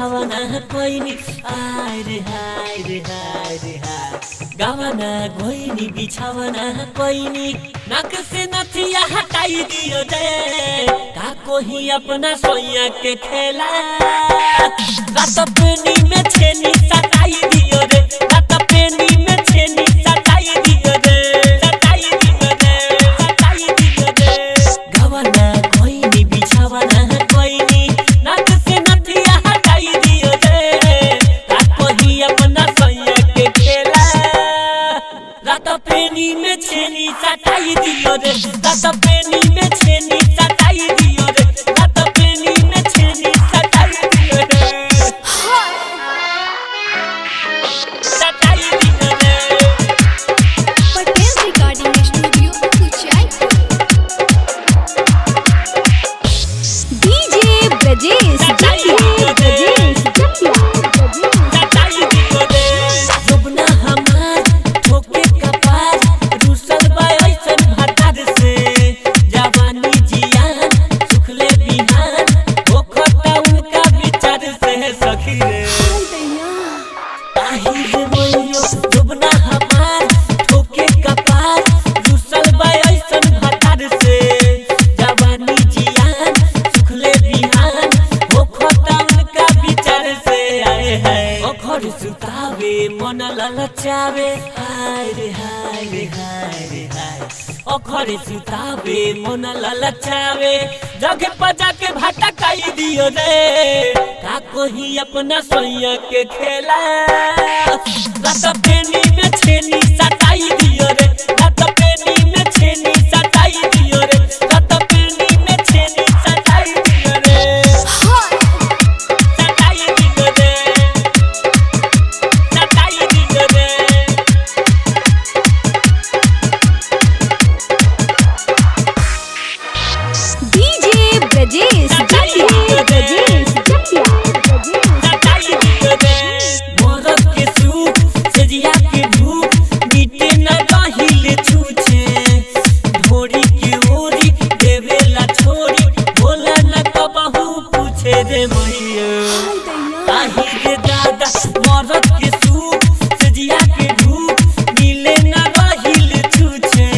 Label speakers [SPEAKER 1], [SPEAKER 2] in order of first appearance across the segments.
[SPEAKER 1] बिछावना कोई नी आय रे हाय रे हाय रे हाय गावना कोई नी बिछावना कोई नी नाक से नथिया हटाई दियो रे का कोई अपना सोया के खेला रात पेनी में छेनी सटाई दियो रे रात पेनी में छेनी सटाई दियो रे सटाई दियो रे सटाई दियो रे गावना कोई नी बिछावना कोई नी नाक से नथिया हटाई दियो रे का कोई अपना सोया के खेला रात पेनी में छेनी सटाई दियो रे रात पेनी में छेनी सटाई दियो रे रात पेनी में छेनी सटाई दियो रे सटाई दियो रे
[SPEAKER 2] Patel recording studio Kuchaypur DJ Brajesh
[SPEAKER 1] सटाई दियो रे जुबना हमार ठोके कपार रुसल बा ऐसन भातार से जवानी जियान सुखले बिहान होखता उनका विचार से सखी रे ताही रे मोयो जुबना हमार ठोके कपार रुसल बा ऐसन भातार से जवानी जियान सुखले बिहान होखता उनका विचार से आए है ओखर सुतावे मन ललचावे हाय रे हाय रे हाय रे हाय ओखर सुतावे मन ललचावे जगे पजा के भाटा काई दियो रे का कोई अपना सोया के खेला रात पेनी में छेनी सटाई दियो रे रात पेनी में छेनी सटाई दियो रे रात पेनी में छेनी सटाई दियो रे सटाई दियो रे सटाई दियो रे
[SPEAKER 2] डीजे ब्रजेश
[SPEAKER 1] सटाई दियो रे मोरत के सुख सजिया के भूख मीटे न रहिले छूछे ढोरी की ओरी देवेला छोरी बोला न कबहू पूछे रे मैया ताही रे दादा मोरत के सुख सजिया के भूख मिले न रहिले छूछे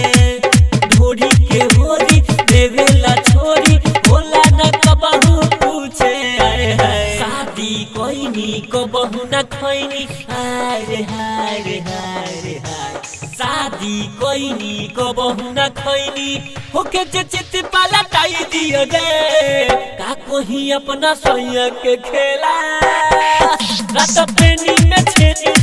[SPEAKER 1] ढोरी के ओरी देवेला छोरी बोला न कबहू पूछे आए हाय शादी कोई नी कबहू न खैनी हाय रे हाय रे हाय रे हाय शादी कोई नी कबहू न खैनी होके जे चित पाला टाई दियो रे का कोई अपना सोया के खेला रात पेनी में छेनी